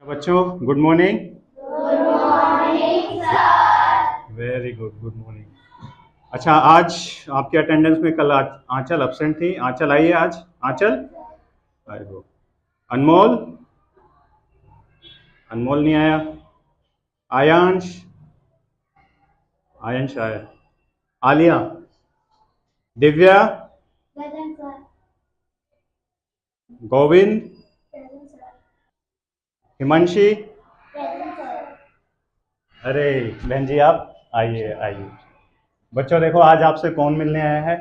बच्चों good morning. Good morning sir. Very good, good morning. अच्छा, आज आपके अटेंडेंस में कल आंचल एब्सेंट थी। आंचल आई है आज? आंचल आई हो। अनमोल, अनमोल नहीं आया। आयांश, आयांश आया। Alia, Divya, present sir. Govind, present sir. Himanshi. Present sir. अरे बहन जी आप आइए आइए। बच्चों देखो, आज आपसे कौन मिलने आया है?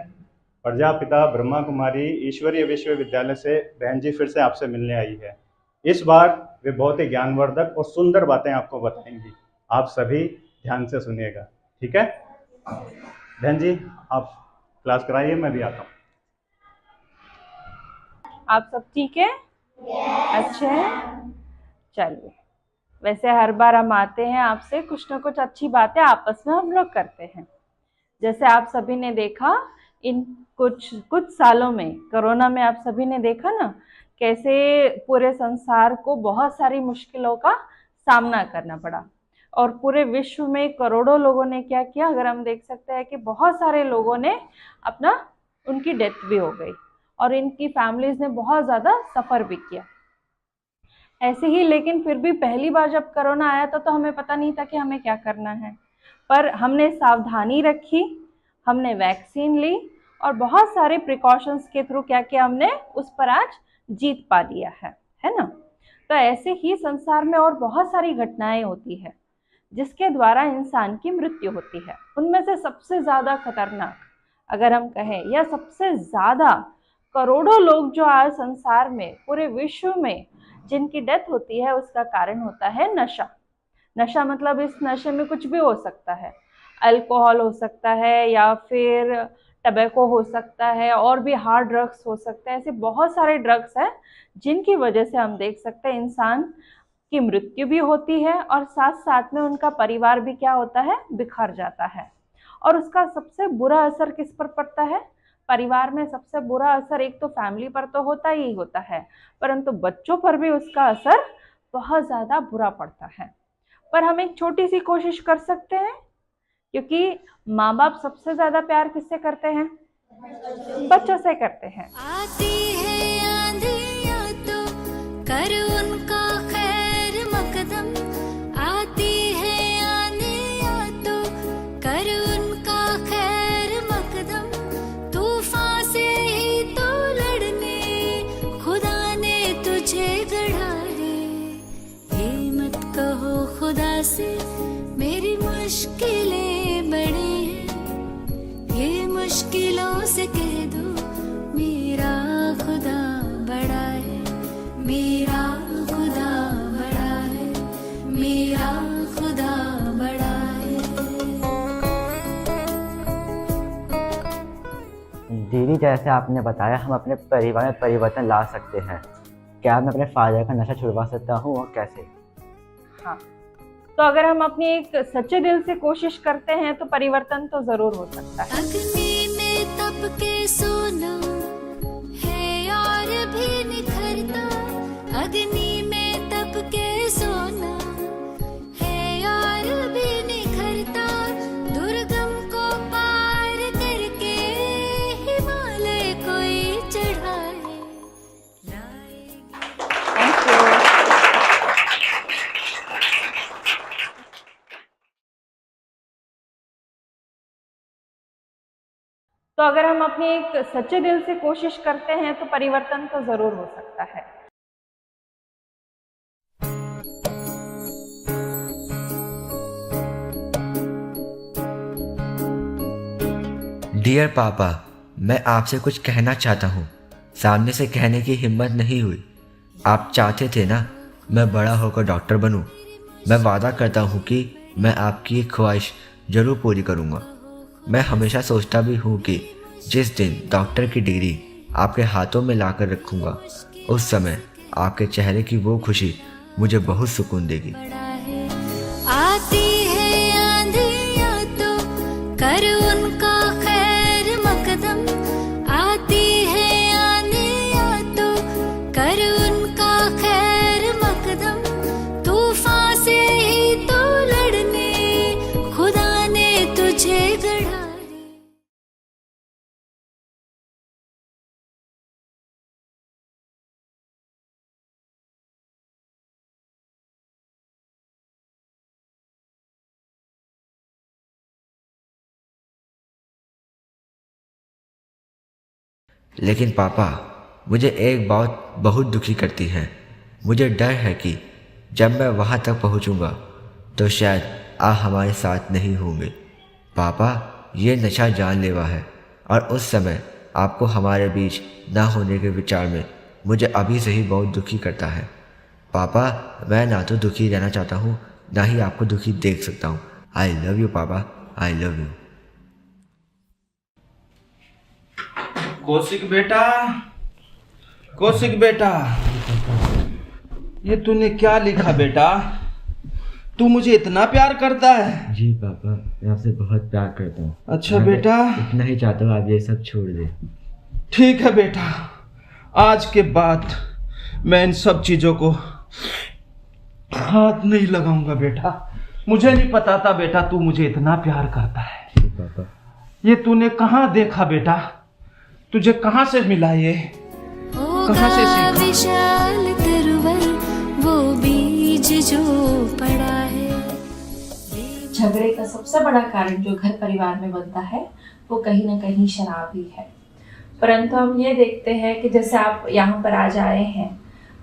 प्रजापिता ब्रह्मा कुमारी ईश्वरीय विश्वविद्यालय से बहन जी फिर से आपसे मिलने आई है। इस बार वे बहुत ही ज्ञानवर्धक और सुंदर बातें आपको बताएंगी। आप सभी ध्यान से सुनिएगा, ठीक है? बहन जी आप क्लास कराइए, मैं भी आता हूँ। आप सब ठीक है? अच्छे हैं? चलिए, वैसे हर बार हम आते हैं, आपसे कुछ ना कुछ अच्छी बातें आपस में हम लोग करते हैं। जैसे आप सभी ने देखा, इन कुछ सालों में, कोरोना में आप सभी ने देखा ना कैसे पूरे संसार को बहुत सारी मुश्किलों का सामना करना पड़ा, और पूरे विश्व में करोड़ों लोगों ने क्या किया, अगर हम देख सकते हैं कि बहुत सारे लोगों ने उनकी डेथ भी हो गई, और इनकी फैमिलीज ने बहुत ज़्यादा सफ़र भी किया। ऐसे ही, लेकिन फिर भी पहली बार जब कोरोना आया था तो हमें पता नहीं था कि हमें क्या करना है, पर हमने सावधानी रखी, हमने वैक्सीन ली, और बहुत सारे प्रिकॉशंस के थ्रू क्या किया, हमने उस पर आज जीत पा लिया है ना। तो ऐसे ही संसार में और बहुत सारी घटनाएं होती है जिसके द्वारा इंसान की मृत्यु होती है। उनमें से सबसे ज़्यादा खतरनाक अगर हम कहें, या सबसे ज़्यादा करोड़ों लोग जो आज संसार में पूरे विश्व में जिनकी डेथ होती है, उसका कारण होता है नशा। नशा मतलब इस नशे में कुछ भी हो सकता है, अल्कोहल हो सकता है, या फिर टबैको हो सकता है, और भी हार्ड ड्रग्स हो सकते हैं। ऐसे बहुत सारे ड्रग्स हैं जिनकी वजह से हम देख सकते हैं इंसान की मृत्यु भी होती है, और साथ साथ में उनका परिवार भी क्या होता है, बिखर जाता है। और उसका सबसे बुरा असर किस पर पड़ता है? परिवार में सबसे बुरा असर एक तो फैमिली पर तो होता ही होता है, परंतु बच्चों पर भी उसका असर बहुत ज़्यादा बुरा पड़ता है। पर हम एक छोटी सी कोशिश कर सकते हैं, क्योंकि माँ बाप सबसे ज़्यादा प्यार किससे करते हैं? बच्चों से करते हैं। आती है आंधियाँ तो कर उनका खैर मकदम, आती है आंधियाँ तो कर उनका खैर मकदम, तूफान से ही तो लड़ने खुदा ने तुझे गढ़ा है। ये मत कहो खुदा से मेरी मुश्किलें बड़ी हैं, ये मुश्किलों से कह दो मेरा खुदा बड़ा है, मेरा खुदा बड़ा है, मेरा खुदा बड़ा है। दीदी, जैसे आपने बताया हम अपने परिवार में परिवर्तन ला सकते हैं, क्या मैं अपने फादर का नशा छुड़वा सकता हूँ और कैसे? हाँ, तो अगर हम अपनी एक सच्चे दिल से कोशिश करते हैं तो परिवर्तन तो जरूर हो सकता है। अग्नि में तप के सोना है और भी निखरता, अग्नि में तप के सोना है और भी निखरता, दुर्गम को पार करके हिमालय कोई चढ़ाए लाएगी। Thank you. तो अगर हम अपनी एक सच्चे दिल से कोशिश करते हैं तो परिवर्तन तो जरूर हो सकता है। डियर पापा, मैं आपसे कुछ कहना चाहता हूँ। सामने से कहने की हिम्मत नहीं हुई। आप चाहते थे ना मैं बड़ा होकर डॉक्टर बनूँ। मैं वादा करता हूँ कि मैं आपकी एक ख्वाहिश ज़रूर पूरी करूँगा। मैं हमेशा सोचता भी हूँ कि जिस दिन डॉक्टर की डिग्री आपके हाथों में लाकर रखूँगा, उस समय आपके चेहरे की वो खुशी मुझे बहुत सुकून देगी। आती है आंधियाँ तो कर उनका खैर मकदम, आती है आंधियाँ तो कर उनका खैर मकदम, लेकिन पापा, मुझे एक बात बहुत दुखी करती है। मुझे डर है कि जब मैं वहाँ तक पहुँचूँगा तो शायद आप हमारे साथ नहीं होंगे। पापा, ये नशा जानलेवा है और उस समय आपको हमारे बीच ना होने के विचार में मुझे अभी से ही बहुत दुखी करता है। पापा, मैं ना तो दुखी रहना चाहता हूँ, ना ही आपको दुखी देख सकता हूँ। आई लव यू पापा, आई लव यू। कौशिक बेटा, कौशिक बेटा, ये तूने क्या लिखा बेटा? तू मुझे इतना प्यार करता है? जी पापा, मैं आपसे बहुत प्यार करता हूँ। अच्छा मैं बेटा, इतना ही चाहता हूँ आप ये सब छोड़ दें। ठीक है बेटा, आज के बाद मैं इन सब चीजों को हाथ नहीं लगाऊंगा बेटा। मुझे नहीं पता था बेटा तू मुझे इतना प्यार करता है। जी पापा। ये तूने कहाँ देखा बेटा? तुझे कहाँ से मिला ये? कहाँ से होगा सीखा? विशाल तरुवर वो बीज जो पड़ा है। झगड़े का सबसे बड़ा कारण जो घर परिवार में बनता है वो कहीं ना कहीं शराब ही है। परंतु हम ये देखते हैं कि जैसे आप यहाँ पर आज आए हैं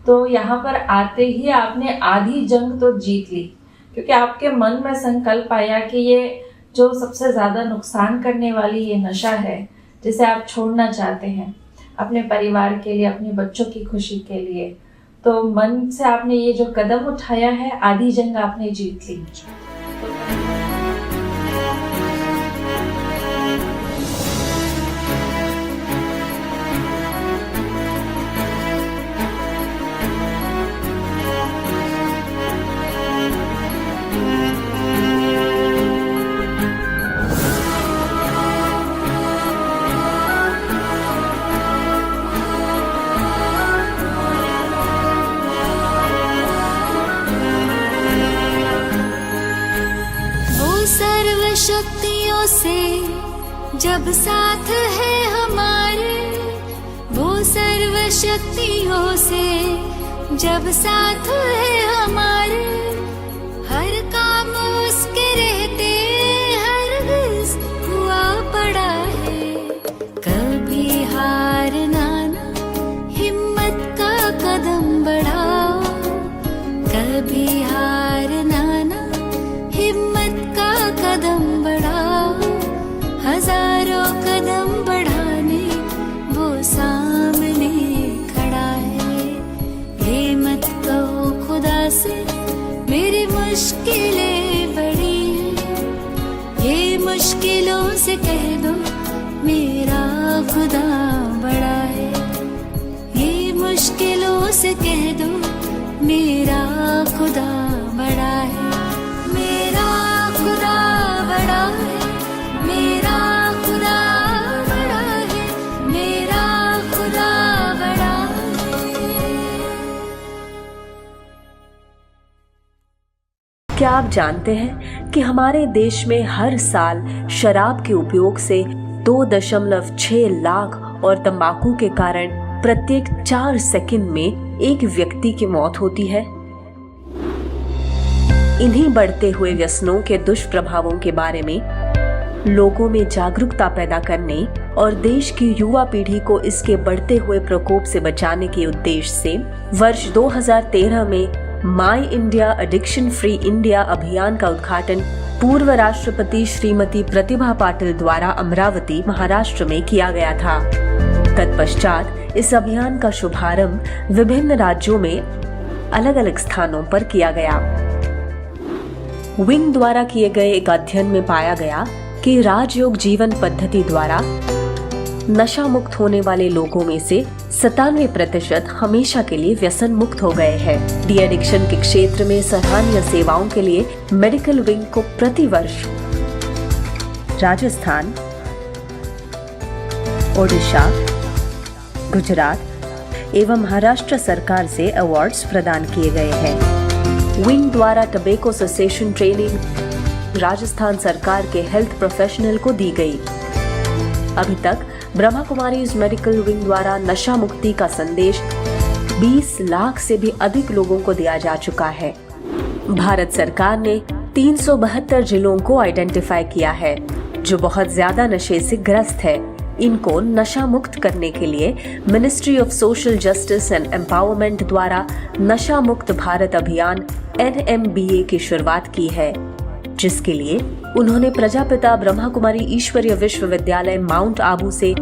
तो यहाँ पर आते ही आपने आधी जंग तो जीत ली, क्योंकि आपके मन में संकल्प आया कि ये जो सबसे ज़्यादा नुकसान करने वाली ये नशा है जिसे आप छोड़ना चाहते हैं अपने परिवार के लिए, अपने बच्चों की खुशी के लिए, तो मन से आपने ये जो कदम उठाया है, आधी जंग आपने जीत ली। शक्तियों से जब साथ है हमारे, वो सर्व शक्तियों से जब साथ है हमारे, हर काम उसके रहते हरगिज़ हुआ पड़ा है। कभी हारना ना, हिम्मत का कदम बढ़ाओ, कभी हारना ना, हिम्मत का कदम बढ़ाओ। हजारों कदम बढ़ाने वो सामने खड़ा है। ये मत कहो खुदा से मेरी मुश्किलें बड़ी हैं, ये मुश्किलों से कह दो मेरा खुदा बड़ा है। ये मुश्किलों से कह दो मेरा खुदा बड़ा है। मेरा खुदा बड़ा है, मेरा खुदा बड़ा है, मेरा खुदा बड़ा है। क्या आप जानते हैं कि हमारे देश में हर साल शराब के उपयोग से 2.6 लाख और तंबाकू के कारण प्रत्येक 4 सेकंड में एक व्यक्ति की मौत होती है। इन्हीं बढ़ते हुए व्यसनों के दुष्प्रभावों के बारे में लोगों में जागरूकता पैदा करने और देश की युवा पीढ़ी को इसके बढ़ते हुए प्रकोप से बचाने के उद्देश्य से वर्ष 2013 में माई इंडिया एडिक्शन फ्री इंडिया अभियान का उद्घाटन पूर्व राष्ट्रपति श्रीमती प्रतिभा पाटिल द्वारा अमरावती, महाराष्ट्र में किया गया था। तत्पश्चात इस अभियान का शुभारंभ विभिन्न राज्यों में अलग अलग स्थानों पर किया गया। विंग द्वारा किए गए एक अध्ययन में पाया गया कि राजयोग जीवन पद्धति द्वारा नशा मुक्त होने वाले लोगों में से 97% हमेशा के लिए व्यसन मुक्त हो गए हैं। डी एडिक्शन के क्षेत्र में सराहनीय सेवाओं के लिए मेडिकल विंग को प्रतिवर्ष राजस्थान, ओडिशा, गुजरात एवं महाराष्ट्र सरकार से अवार्ड्स प्रदान किए गए हैं। विंग द्वारा टबैको सेसेशन ट्रेनिंग राजस्थान सरकार के हेल्थ प्रोफेशनल को दी गई। अभी तक ब्रह्मा कुमारीज मेडिकल विंग द्वारा नशा मुक्ति का संदेश 20 लाख से भी अधिक लोगों को दिया जा चुका है। भारत सरकार ने 372 जिलों को आइडेंटिफाई किया है जो बहुत ज्यादा नशे से ग्रस्त है। इनको नशा मुक्त करने के लिए ministry of social justice and empowerment द्वारा नशा मुक्त भारत अभियान NMBA की शुरुआत की है, जिसके लिए उन्होंने प्रजापिता ब्रह्मा कुमारी ईश्वरीय विश्वविद्यालय माउंट आबू से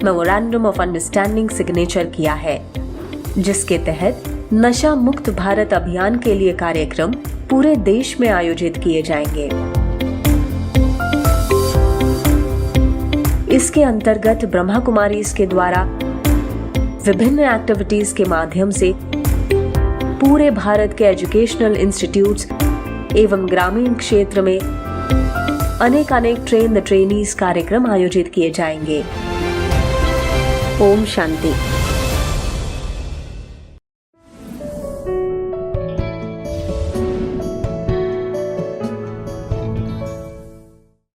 मेमोरेंडम ऑफ अंडरस्टैंडिंग सिग्नेचर किया है, जिसके तहत नशा मुक्त भारत अभियान के लिए कार्यक्रम पूरे देश में आयोजित किए जाएंगे। इसके अंतर्गत ब्रह्मा कुमारी इसके द्वारा विभिन्न एक्टिविटीज के माध्यम से पूरे भारत के एजुकेशनल इंस्टीट्यूट्स एवं ग्रामीण क्षेत्र में अनेक ट्रेन द ट्रेनीज कार्यक्रम आयोजित किए जाएंगे। ओम शांति।